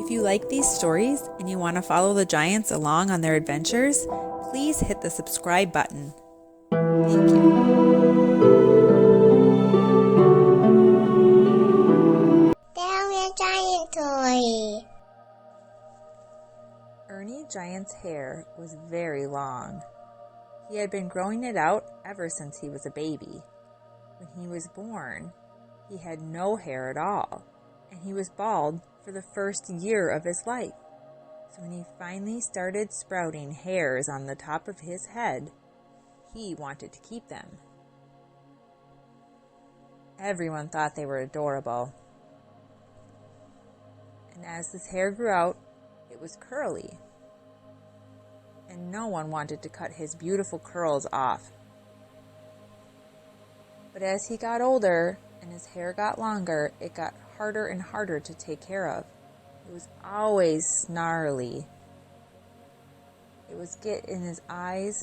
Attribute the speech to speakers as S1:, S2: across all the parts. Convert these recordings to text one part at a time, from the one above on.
S1: If you like these stories and you want to follow the giants along on their adventures, please hit the subscribe button. Thank you.
S2: Tell me a giant toy.
S1: Ernie Giant's hair was very long. He had been growing it out ever since he was a baby. When he was born, he had no hair at all, and he was bald for the first year of his life. So when he finally started sprouting hairs on the top of his head, he wanted to keep them. Everyone thought they were adorable. And as his hair grew out, it was curly. And no one wanted to cut his beautiful curls off. But as he got older and his hair got longer, it got harder and harder to take care of. It was always snarly. It was get in his eyes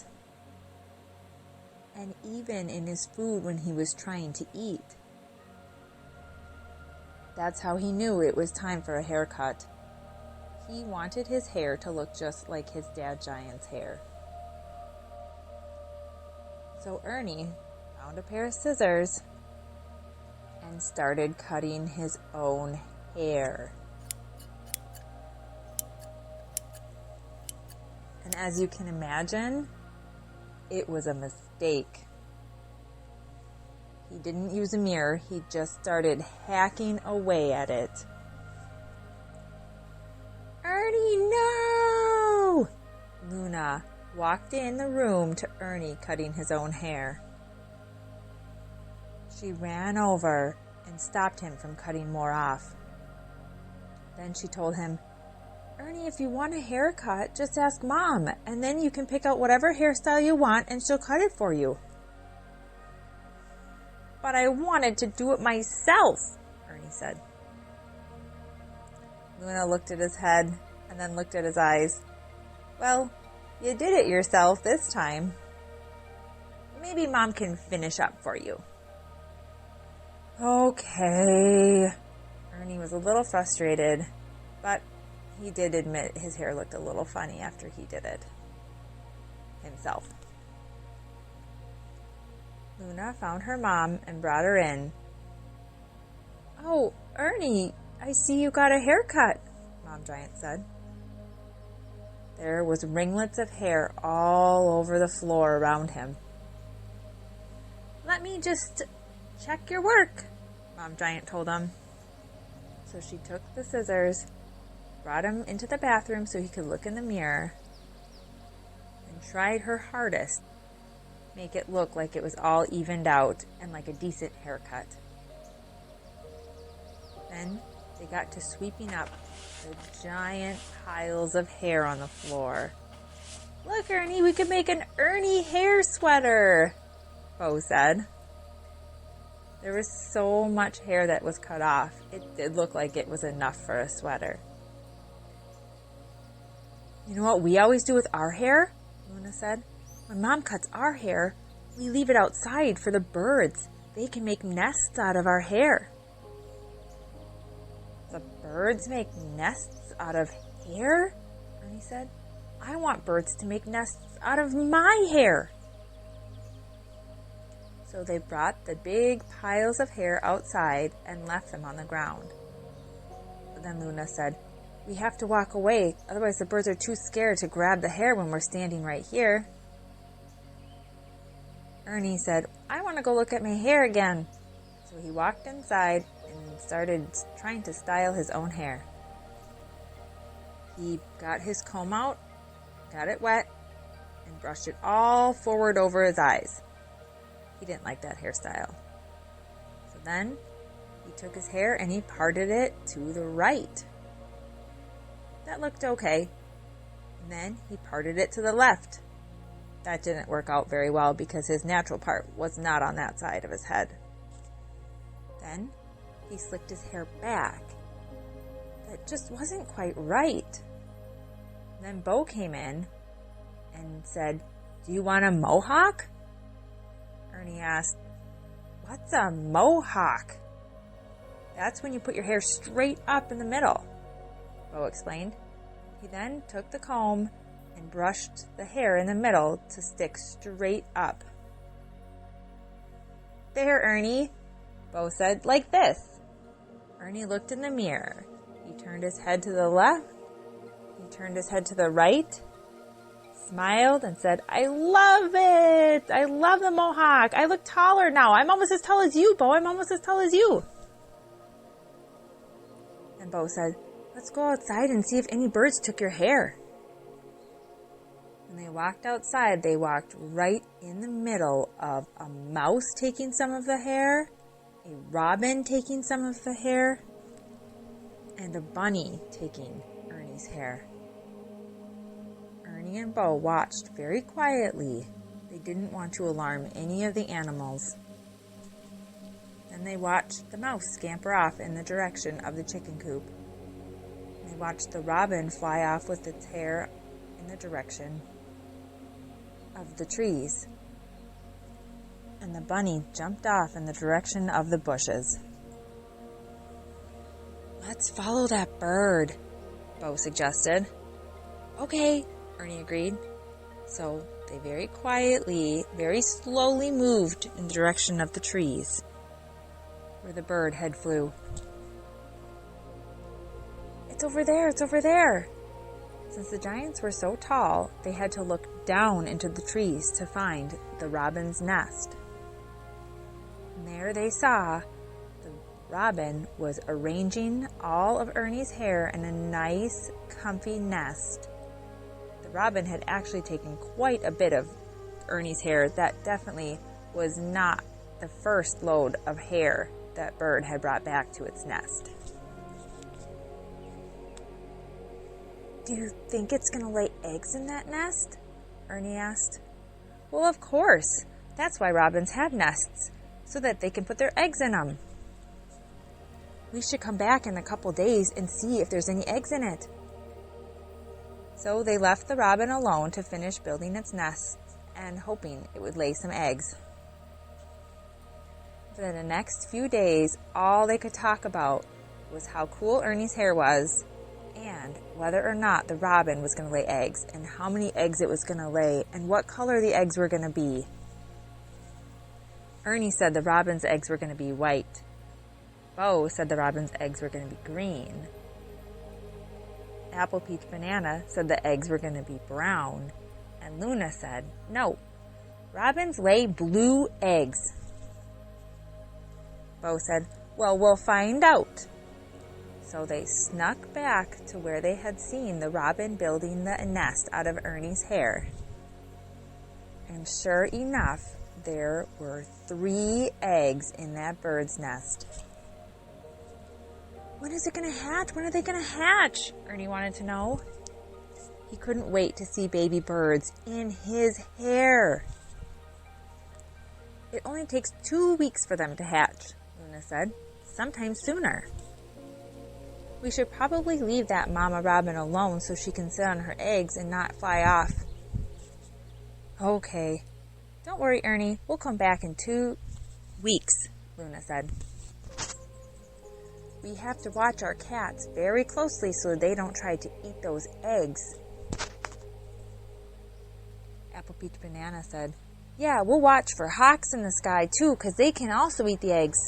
S1: and even in his food when he was trying to eat. That's how he knew it was time for a haircut. He wanted his hair to look just like his dad giant's hair. So Ernie found a pair of scissors and started cutting his own hair. And as you can imagine, it was a mistake. He didn't use a mirror, he just started hacking away at it. Ernie, no! Luna walked in the room to Ernie cutting his own hair. She ran over and stopped him from cutting more off. Then she told him, Ernie, if you want a haircut, just ask Mom, and then you can pick out whatever hairstyle you want and she'll cut it for you. But I wanted to do it myself, Ernie said. Luna looked at his head and then looked at his eyes. Well, you did it yourself this time. Maybe Mom can finish up for you. Okay. Ernie was a little frustrated, but he did admit his hair looked a little funny after he did it himself. Luna found her mom and brought her in. Oh, Ernie, I see you got a haircut, Mom Giant said. There was ringlets of hair all over the floor around him. Let me just check your work, Mom Giant told him. So she took the scissors, brought him into the bathroom so he could look in the mirror, and tried her hardest to make it look like it was all evened out and like a decent haircut. Then they got to sweeping up the giant piles of hair on the floor. Look, Ernie, we could make an Ernie hair sweater, Bo said. There was so much hair that was cut off, it did look like it was enough for a sweater. You know what we always do with our hair? Luna said. When Mom cuts our hair, we leave it outside for the birds. They can make nests out of our hair. The birds make nests out of hair? Ernie said. I want birds to make nests out of my hair. So they brought the big piles of hair outside and left them on the ground. But then Luna said, we have to walk away, otherwise the birds are too scared to grab the hair when we're standing right here. Ernie said, I want to go look at my hair again. So he walked inside and started trying to style his own hair. He got his comb out, got it wet, and brushed it all forward over his eyes. He didn't like that hairstyle. So then he took his hair and he parted it to the right. That looked okay. And then he parted it to the left. That didn't work out very well because his natural part was not on that side of his head. Then he slicked his hair back. That just wasn't quite right. Then Bo came in and said, do you want a mohawk? Ernie asked, what's a mohawk? That's when you put your hair straight up in the middle. Bo explained. He then took the comb and brushed the hair in the middle to stick straight up. There, Ernie, Bo said, like this. Ernie looked in the mirror. He turned his head to the left. He turned his head to the right, smiled, and said, I love it. I love the mohawk. I look taller now. I'm almost as tall as you, Bo. I'm almost as tall as you. And Bo said, let's go outside and see if any birds took your hair. When they walked outside, they walked right in the middle of a mouse taking some of the hair, a robin taking some of the hair, and a bunny taking Ernie's hair. Ernie and Bo watched very quietly. They didn't want to alarm any of the animals. Then they watched the mouse scamper off in the direction of the chicken coop. They watched the robin fly off with its hair in the direction of the trees. And the bunny jumped off in the direction of the bushes. Let's follow that bird, Bo suggested. Okay, Ernie agreed. So they very quietly, very slowly moved in the direction of the trees, where the bird had flew. It's over there, it's over there. Since the giants were so tall, they had to look down into the trees to find the robin's nest. And there they saw the robin was arranging all of Ernie's hair in a nice, comfy nest. The robin had actually taken quite a bit of Ernie's hair. That definitely was not the first load of hair that bird had brought back to its nest. Do you think it's going to lay eggs in that nest? Ernie asked. Well, of course. That's why robins have nests, so that they can put their eggs in them. We should come back in a couple days and see if there's any eggs in it. So they left the robin alone to finish building its nest and hoping it would lay some eggs. For the next few days, all they could talk about was how cool Ernie's hair was, and whether or not the robin was going to lay eggs, and how many eggs it was going to lay, and what color the eggs were going to be. Ernie said the robin's eggs were going to be white. Bo said the robin's eggs were going to be green. Apple, Peach, Banana said the eggs were going to be brown. And Luna said, no, robins lay blue eggs. Bo said, well, we'll find out. So they snuck back to where they had seen the robin building the nest out of Ernie's hair. And sure enough, there were 3 eggs in that bird's nest. When is it going to hatch? When are they going to hatch? Ernie wanted to know. He couldn't wait to see baby birds in his hair. It only takes 2 weeks for them to hatch, Luna said. Sometimes sooner. We should probably leave that Mama Robin alone so she can sit on her eggs and not fly off. Okay. Don't worry, Ernie. We'll come back in 2 weeks, Luna said. We have to watch our cats very closely so they don't try to eat those eggs. Apple, Peach, Banana said, yeah, we'll watch for hawks in the sky too, 'cause they can also eat the eggs.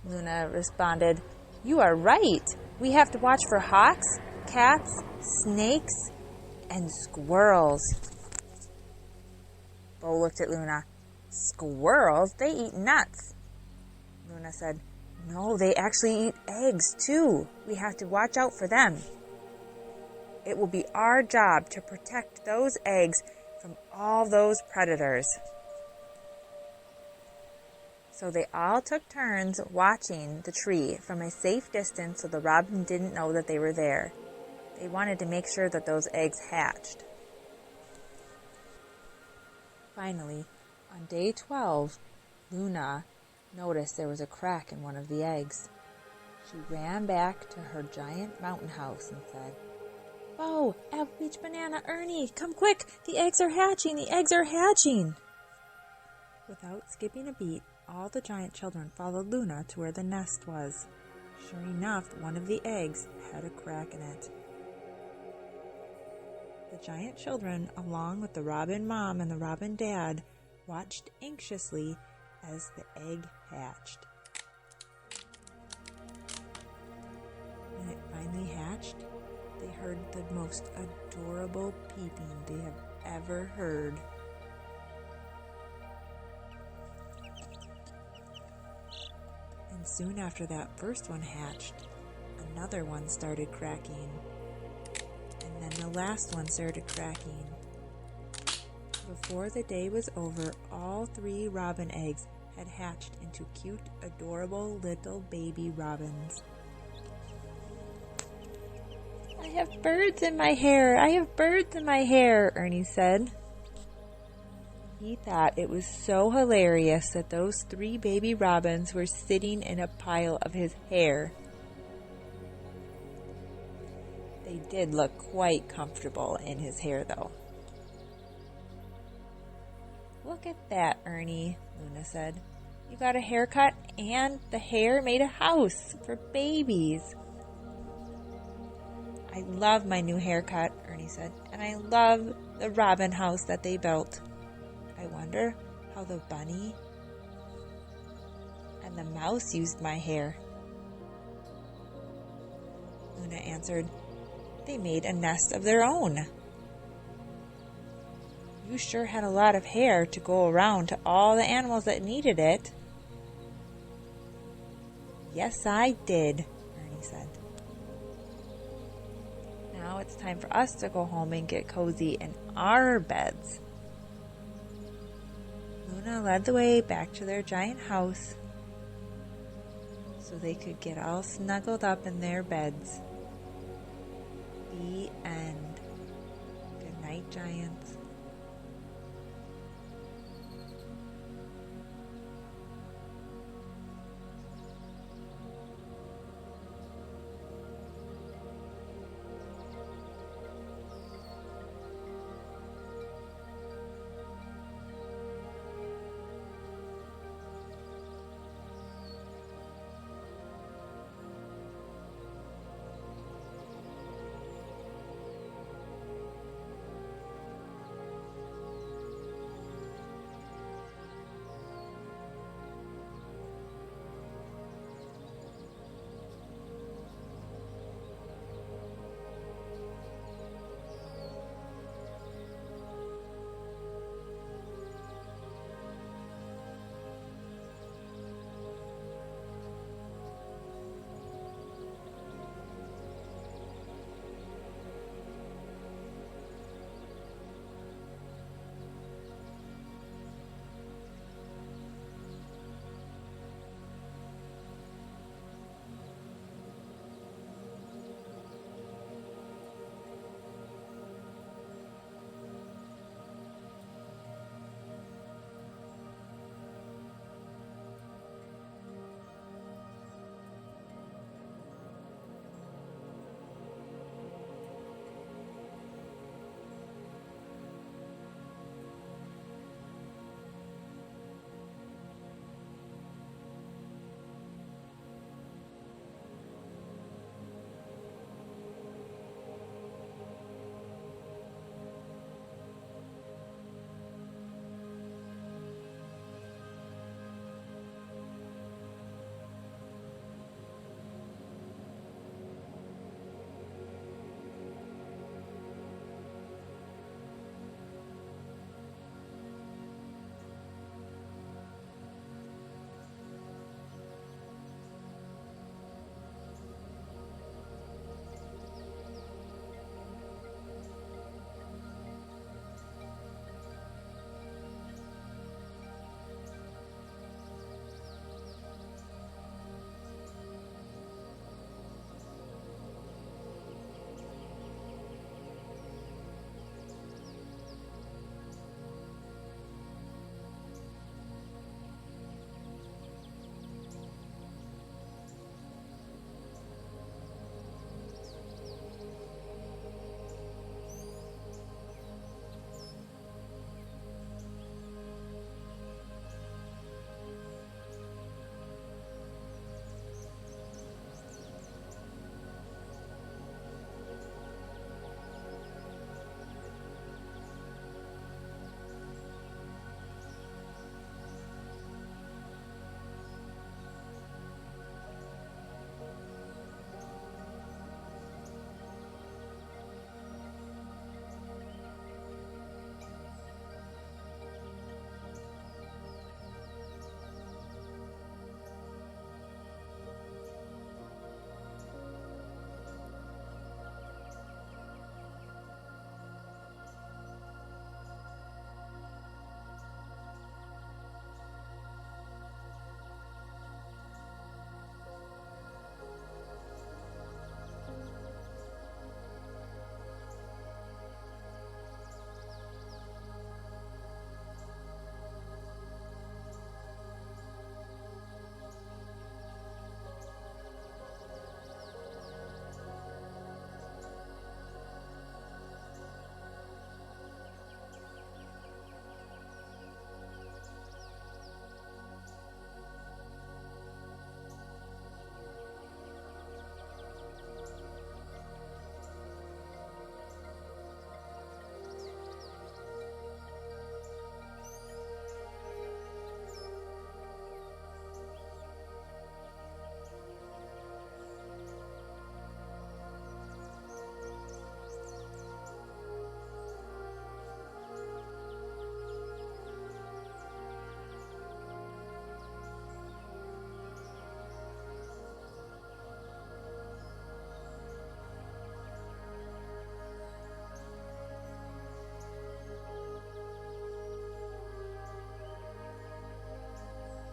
S1: Luna responded, you are right. We have to watch for hawks, cats, snakes, and squirrels. Bo looked at Luna. Squirrels? They eat nuts. Luna said, no, they actually eat eggs too. We have to watch out for them. It will be our job to protect those eggs from all those predators. So they all took turns watching the tree from a safe distance so the robin didn't know that they were there. They wanted to make sure that those eggs hatched. Finally, on day 12, Luna noticed there was a crack in one of the eggs. She ran back to her giant mountain house and said, Bo, Apple, Peach, Banana, Ernie, come quick! The eggs are hatching! The eggs are hatching! Without skipping a beat, all the giant children followed Luna to where the nest was. Sure enough, one of the eggs had a crack in it. The giant children, along with the robin mom and the robin dad, watched anxiously as the egg hatched. When it finally hatched, they heard the most adorable peeping they have ever heard. And soon after that first one hatched, another one started cracking. And then the last one started cracking. Before the day was over, all 3 robin eggs had hatched into cute, adorable little baby robins. "I have birds in my hair! I have birds in my hair!" Ernie said. He thought it was so hilarious that those 3 baby robins were sitting in a pile of his hair. They did look quite comfortable in his hair, though. "Look at that, Ernie," Luna said. "You got a haircut and the hair made a house for babies." "I love my new haircut," Ernie said, "and I love the robin house that they built. I wonder how the bunny and the mouse used my hair." Luna answered, "They made a nest of their own." "You sure had a lot of hair to go around to all the animals that needed it." "Yes, I did," Ernie said. "Now it's time for us to go home and get cozy in our beds." Luna led the way back to their giant house so they could get all snuggled up in their beds. The end. Good night, giants.